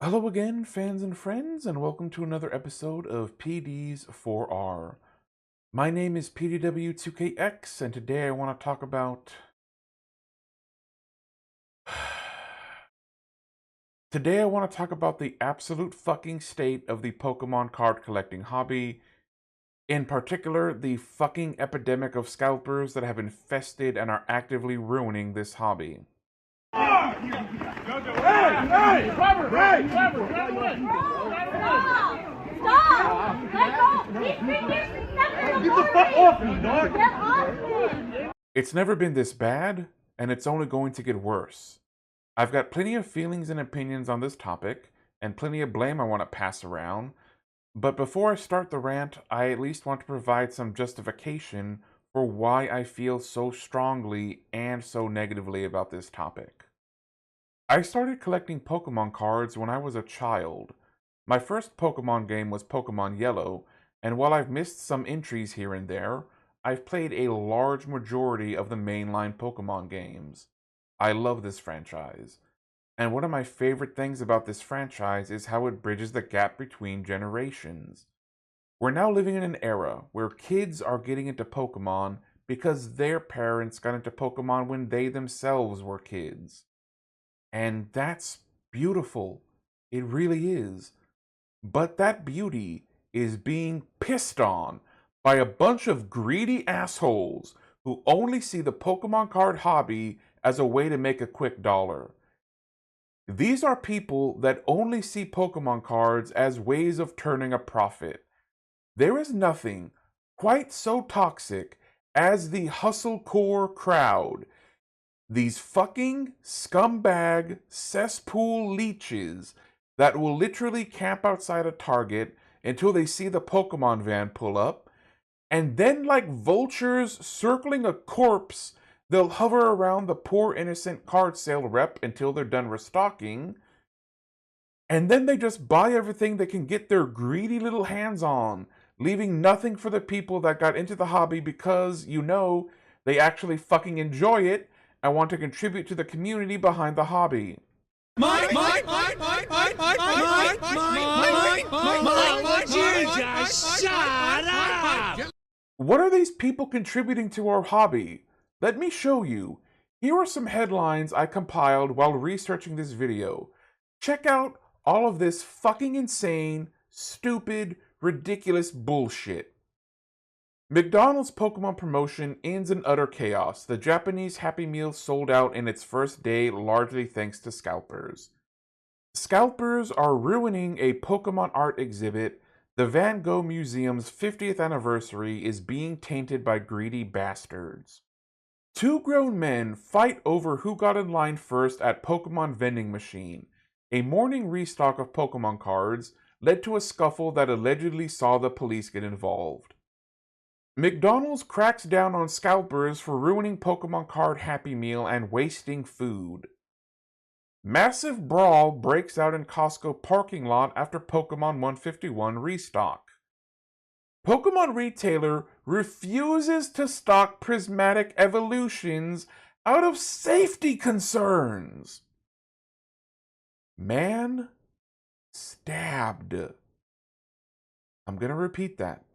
Hello again, fans and friends, and welcome to another episode of PD's 4R. My name is PDW2KX, and today I want to talk about... Today I want to talk about the absolute fucking state of the Pokemon card collecting hobby, in particular, the fucking epidemic of scalpers that have infested and are actively ruining this hobby. Hey! Robert! Hey! Robert! Stop! Let go! Get the fuck off me, dog! Get off me! It's never been this bad, and it's only going to get worse. I've got plenty of feelings and opinions on this topic, and plenty of blame I want to pass around, but before I start the rant, I at least want to provide some justification for why I feel so strongly and so negatively about this topic. I started collecting Pokemon cards when I was a child. My first Pokemon game was Pokemon Yellow, and while I've missed some entries here and there, I've played a large majority of the mainline Pokemon games. I love this franchise. And one of my favorite things about this franchise is how it bridges the gap between generations. We're now living in an era where kids are getting into Pokemon because their parents got into Pokemon when they themselves were kids. And that's beautiful. It really is. But that beauty is being pissed on by a bunch of greedy assholes who only see the Pokemon card hobby as a way to make a quick dollar. These are people that only see Pokemon cards as ways of turning a profit. There is nothing quite so toxic as the hustlecore crowd. These fucking scumbag cesspool leeches that will literally camp outside a Target until they see the Pokemon van pull up, and then like vultures circling a corpse, they'll hover around the poor innocent card sale rep until they're done restocking, and then they just buy everything they can get their greedy little hands on, leaving nothing for the people that got into the hobby because, they actually fucking enjoy it and want to contribute to the community behind the hobby. Shut up! What are these people contributing to our hobby? Let me show you. Here are some headlines I compiled while researching this video. Check out all of this fucking insane, stupid, ridiculous bullshit. McDonald's Pokemon promotion ends in utter chaos. The Japanese Happy Meal sold out in its first day, largely thanks to scalpers. Scalpers are ruining a Pokemon art exhibit. The Van Gogh Museum's 50th anniversary is being tainted by greedy bastards. Two grown men fight over who got in line first at Pokemon vending machine. A morning restock of Pokemon cards led to a scuffle that allegedly saw the police get involved. McDonald's cracks down on scalpers for ruining Pokemon card Happy Meal and wasting food. Massive brawl breaks out in Costco parking lot after Pokemon 151 restock. Pokemon retailer refuses to stock prismatic evolutions out of safety concerns. Man stabbed. I'm gonna repeat that.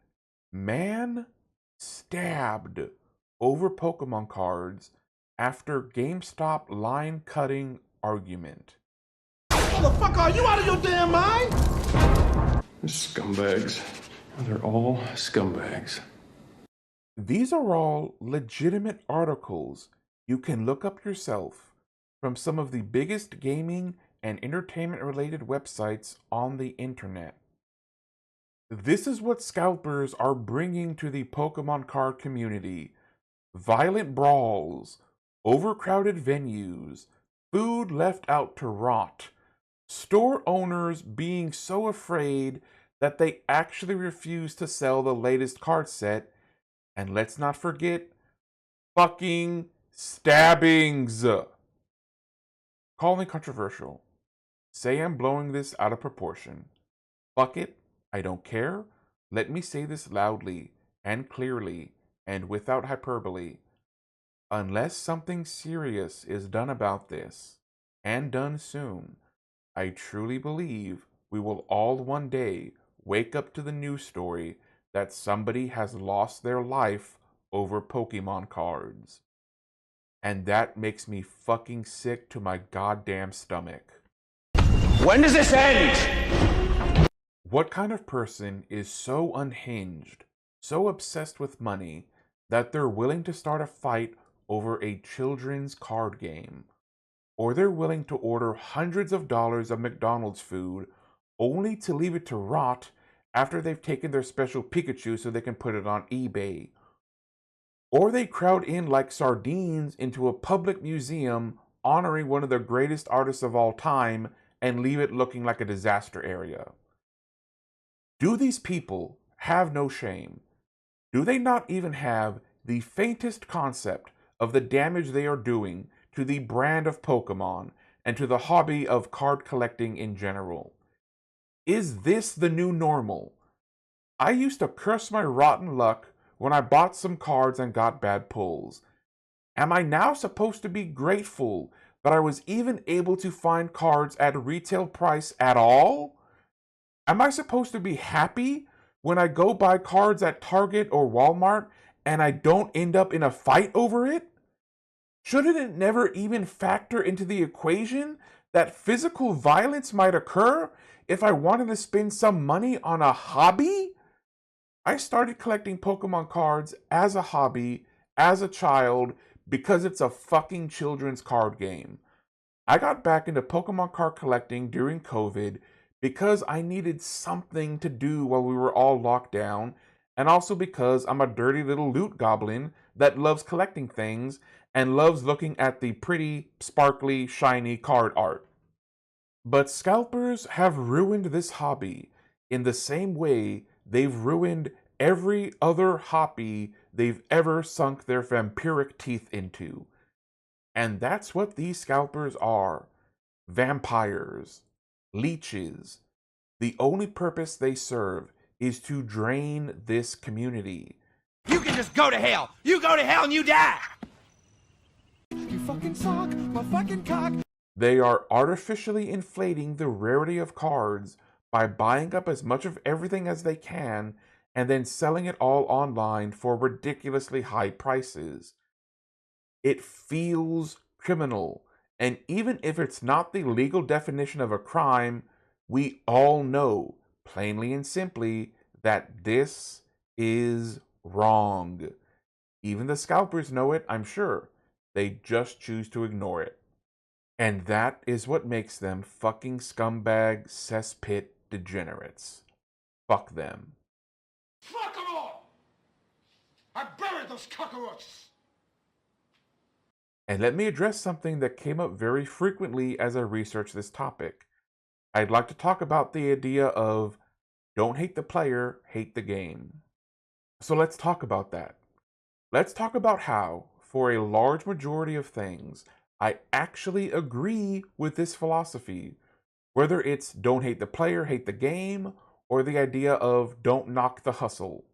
Man stabbed over Pokemon cards after GameStop line cutting argument. Motherfucker, are you out of your damn mind? Scumbags. They're all scumbags. These are all legitimate articles you can look up yourself from some of the biggest gaming and entertainment related websites on the internet. This is what scalpers are bringing to the Pokemon card community. Violent brawls, overcrowded venues, food left out to rot, store owners being so afraid that they actually refuse to sell the latest card set, and let's not forget, fucking stabbings. Call me controversial. Say I'm blowing this out of proportion. Fuck it. I don't care. Let me say this loudly and clearly and without hyperbole. Unless something serious is done about this, and done soon, I truly believe we will all one day wake up to the news story that somebody has lost their life over Pokemon cards. And that makes me fucking sick to my goddamn stomach. When does this end? What kind of person is so unhinged, so obsessed with money, that they're willing to start a fight over a children's card game? Or they're willing to order hundreds of dollars of McDonald's food only to leave it to rot after they've taken their special Pikachu so they can put it on eBay? Or they crowd in like sardines into a public museum honoring one of the greatest artists of all time and leave it looking like a disaster area. Do these people have no shame? Do they not even have the faintest concept of the damage they are doing to the brand of Pokémon and to the hobby of card collecting in general? Is this the new normal? I used to curse my rotten luck when I bought some cards and got bad pulls. Am I now supposed to be grateful that I was even able to find cards at retail price at all? Am I supposed to be happy when I go buy cards at Target or Walmart and I don't end up in a fight over it? Shouldn't it never even factor into the equation that physical violence might occur if I wanted to spend some money on a hobby? I started collecting Pokemon cards as a hobby, as a child, because it's a fucking children's card game. I got back into Pokemon card collecting during COVID because I needed something to do while we were all locked down, and also because I'm a dirty little loot goblin that loves collecting things and loves looking at the pretty, sparkly, shiny card art. But scalpers have ruined this hobby in the same way they've ruined every other hobby they've ever sunk their vampiric teeth into. And that's what these scalpers are. Vampires. Leeches. The only purpose they serve is to drain this community. You can just go to hell. You go to hell and you die. You fucking suck, my fucking cock. They are artificially inflating the rarity of cards by buying up as much of everything as they can and then selling it all online for ridiculously high prices. It feels criminal, and even if it's not the legal definition of a crime, we all know, plainly and simply, that this is wrong. Even the scalpers know it, I'm sure. They just choose to ignore it. And that is what makes them fucking scumbag cesspit degenerates. Fuck them. Fuck them all! I buried those cockroaches! And let me address something that came up very frequently as I researched this topic. I'd like to talk about the idea of don't hate the player, hate the game. So let's talk about that. Let's talk about how, for a large majority of things, I actually agree with this philosophy. Whether it's don't hate the player, hate the game, or the idea of don't knock the hustle.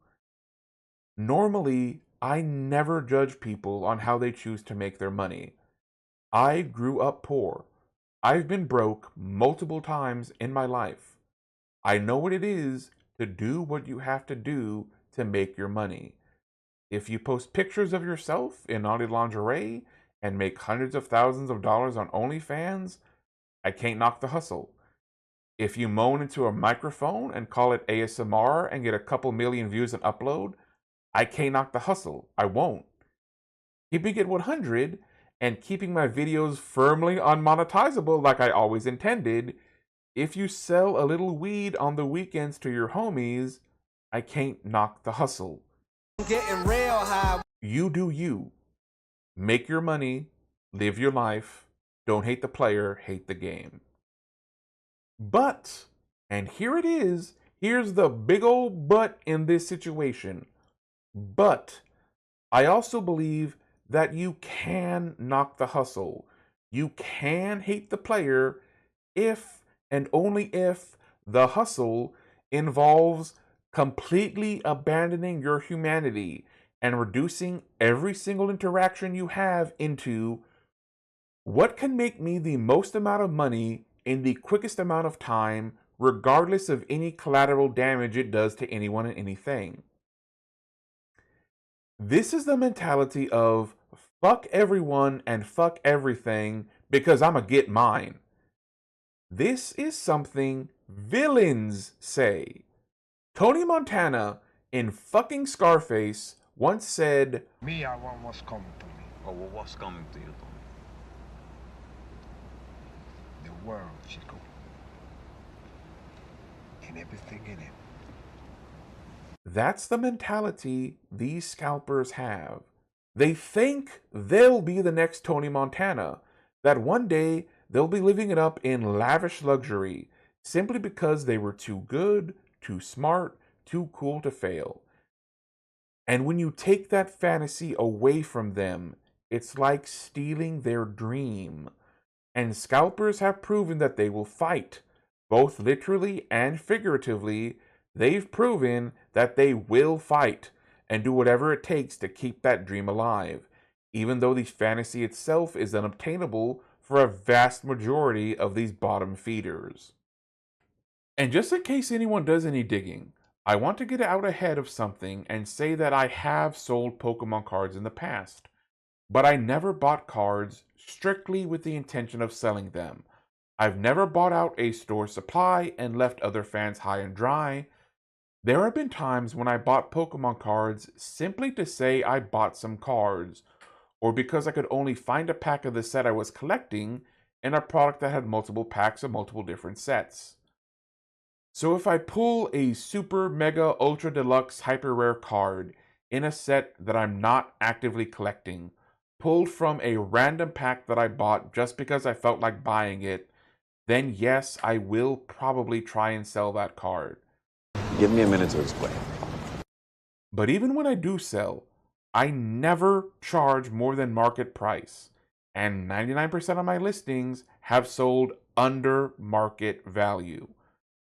Normally, I never judge people on how they choose to make their money. I grew up poor. I've been broke multiple times in my life. I know what it is to do what you have to do to make your money. If you post pictures of yourself in naughty lingerie and make hundreds of thousands of dollars on OnlyFans, I can't knock the hustle. If you moan into a microphone and call it ASMR and get a couple million views and upload, I can't knock the hustle. I won't. Keeping it 100 and keeping my videos firmly unmonetizable like I always intended, if you sell a little weed on the weekends to your homies, I can't knock the hustle. Getting real high. You do you. Make your money, live your life, don't hate the player, hate the game. But, and here it is, here's the big old but in this situation. But, I also believe that you can knock the hustle. You can hate the player if and only if the hustle involves completely abandoning your humanity and reducing every single interaction you have into what can make me the most amount of money in the quickest amount of time, regardless of any collateral damage it does to anyone and anything. This is the mentality of fuck everyone and fuck everything because I'ma get mine. This is something villains say. Tony Montana in fucking Scarface once said, Me, I want what's coming to me. Oh, well, what's coming to you, Tony? The world, Chico. And everything in it. that's the mentality these scalpers have. They think they'll be the next Tony Montana, that one day they'll be living it up in lavish luxury simply because they were too good, too smart, too cool to fail. And when you take that fantasy away from them, it's like stealing their dream. And scalpers have proven that they will fight, both literally and figuratively. They've proven that they will fight and do whatever it takes to keep that dream alive, even though the fantasy itself is unobtainable for a vast majority of these bottom feeders. And just in case anyone does any digging, I want to get out ahead of something and say that I have sold Pokemon cards in the past, but I never bought cards strictly with the intention of selling them. I've never bought out a store supply and left other fans high and dry. There have been times when I bought Pokemon cards simply to say I bought some cards, or because I could only find a pack of the set I was collecting in a product that had multiple packs of multiple different sets. So if I pull a super mega ultra deluxe hyper rare card in a set that I'm not actively collecting, pulled from a random pack that I bought just because I felt like buying it, then yes, I will probably try and sell that card. Give me a minute to explain. But even when I do sell, I never charge more than market price, and 99% of my listings have sold under market value.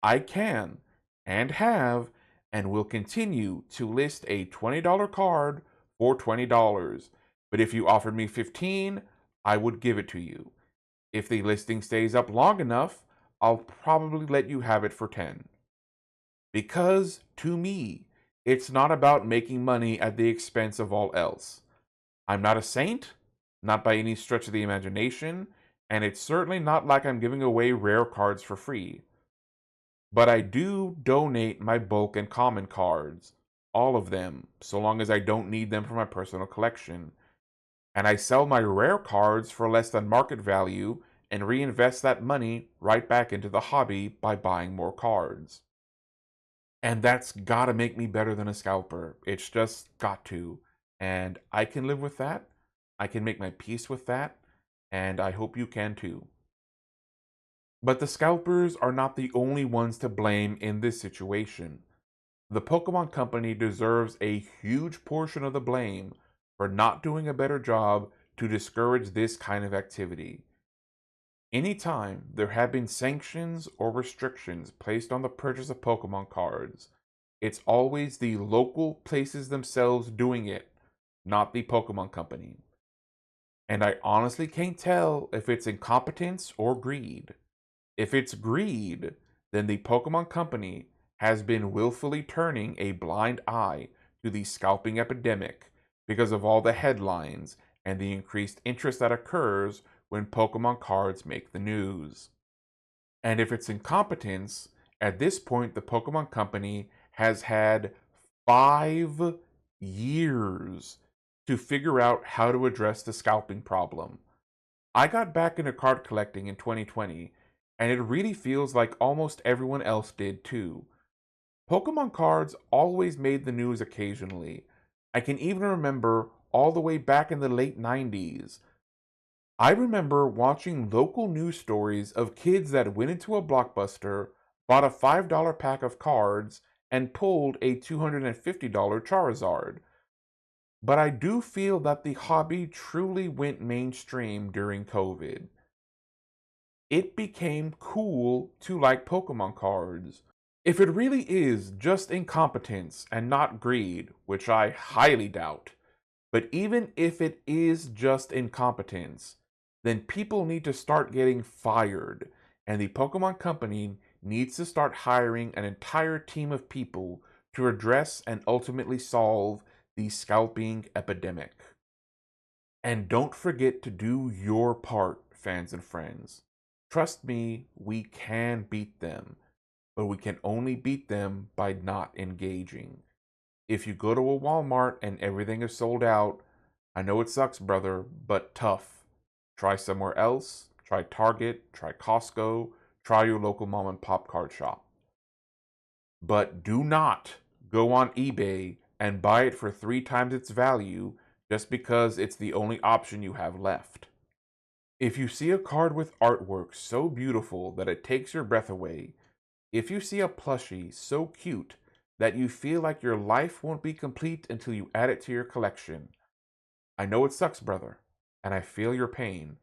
I can, and have, and will continue to list a $20 card for $20. But if you offered me $15, I would give it to you. If the listing stays up long enough, I'll probably let you have it for $10. Because, to me, it's not about making money at the expense of all else. I'm not a saint, not by any stretch of the imagination, and it's certainly not like I'm giving away rare cards for free. But I do donate my bulk and common cards, all of them, so long as I don't need them for my personal collection. And I sell my rare cards for less than market value and reinvest that money right back into the hobby by buying more cards. And that's gotta make me better than a scalper. It's just got to. And I can live with that. I can make my peace with that. And I hope you can too. But the scalpers are not the only ones to blame in this situation. The Pokemon Company deserves a huge portion of the blame for not doing a better job to discourage this kind of activity. Anytime there have been sanctions or restrictions placed on the purchase of Pokemon cards, it's always the local places themselves doing it, not the Pokemon Company. And I honestly can't tell if it's incompetence or greed. If it's greed, then the Pokemon Company has been willfully turning a blind eye to the scalping epidemic because of all the headlines and the increased interest that occurs when Pokemon cards make the news. And if it's incompetence, at this point the Pokemon Company has had 5 years to figure out how to address the scalping problem. I got back into card collecting in 2020, and it really feels like almost everyone else did too. Pokemon cards always made the news occasionally. I can even remember all the way back in the late 90s. I remember watching local news stories of kids that went into a Blockbuster, bought a $5 pack of cards, and pulled a $250 Charizard. But I do feel that the hobby truly went mainstream during COVID. It became cool to like Pokemon cards. If it really is just incompetence and not greed, which I highly doubt, but even if it is just incompetence, then people need to start getting fired And the Pokemon Company needs to start hiring an entire team of people to address and ultimately solve the scalping epidemic. And don't forget to do your part, fans and friends. Trust me, we can beat them, but we can only beat them by not engaging. If you go to a Walmart and everything is sold out, I know it sucks, brother, but tough. Try somewhere else. Try Target, try Costco, try your local mom and pop card shop. But do not go on eBay and buy it for 3 times its value just because it's the only option you have left. If you see a card with artwork so beautiful that it takes your breath away, if you see a plushie so cute that you feel like your life won't be complete until you add it to your collection, I know it sucks, brother, and I feel your pain,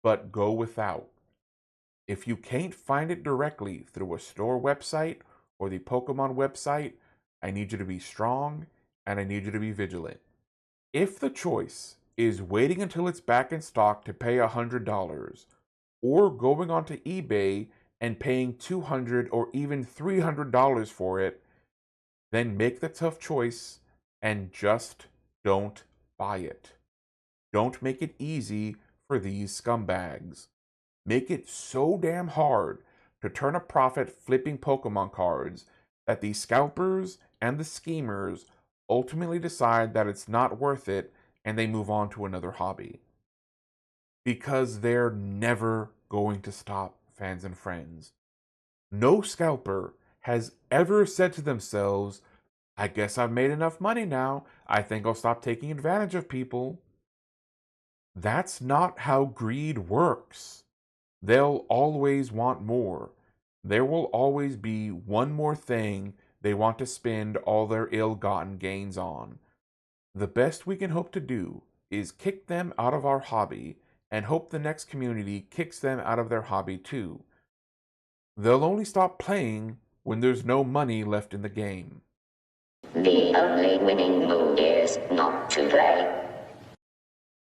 but go without. If you can't find it directly through a store website or the Pokemon website, I need you to be strong and I need you to be vigilant. If the choice is waiting until it's back in stock to pay $100 or going onto eBay and paying $200 or even $300 for it, then make the tough choice and just don't buy it. Don't make it easy for these scumbags. Make it so damn hard to turn a profit flipping Pokemon cards that the scalpers and the schemers ultimately decide that it's not worth it and they move on to another hobby. Because they're never going to stop, fans and friends. No scalper has ever said to themselves, I guess I've made enough money now. I think I'll stop taking advantage of people. That's not how greed works. They'll always want more. There will always be one more thing they want to spend all their ill-gotten gains on. The best we can hope to do is kick them out of our hobby and hope the next community kicks them out of their hobby too. They'll only stop playing when there's no money left in the game. The only winning move is not to play.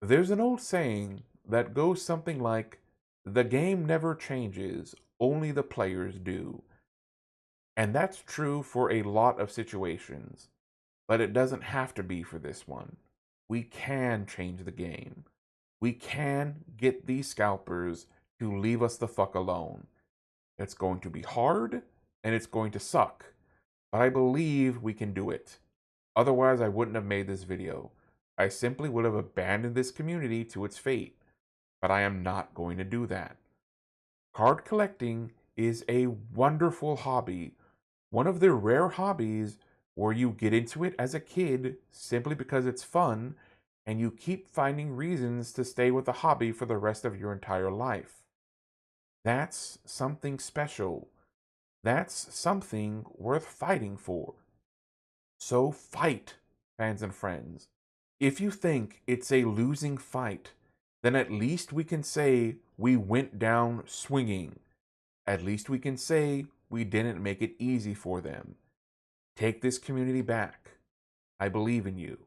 There's an old saying that goes something like, the game never changes, only the players do. And that's true for a lot of situations, but it doesn't have to be for this one. We can change the game. We can get these scalpers to leave us the fuck alone. It's going to be hard, and it's going to suck, but I believe we can do it. Otherwise, I wouldn't have made this video. I simply would have abandoned this community to its fate, but I am not going to do that. Card collecting is a wonderful hobby, one of the rare hobbies where you get into it as a kid simply because it's fun, and you keep finding reasons to stay with the hobby for the rest of your entire life. That's something special. That's something worth fighting for. So fight, fans and friends. If you think it's a losing fight, then at least we can say we went down swinging. At least we can say we didn't make it easy for them. Take this community back. I believe in you.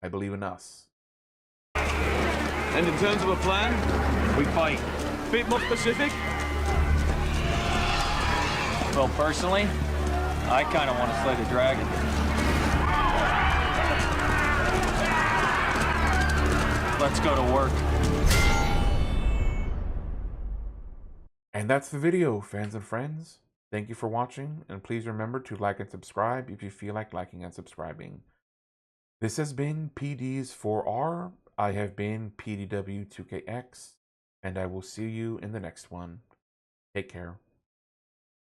I believe in us. And in terms of a plan, we fight. Bit more specific? Well, personally, I kind of want to slay the dragon. Let's go to work. And that's the video, fans and friends. Thank you for watching, and please remember to like and subscribe if you feel like liking and subscribing. This has been PD's 4R. I have been PDW2KX, and I will see you in the next one. Take care.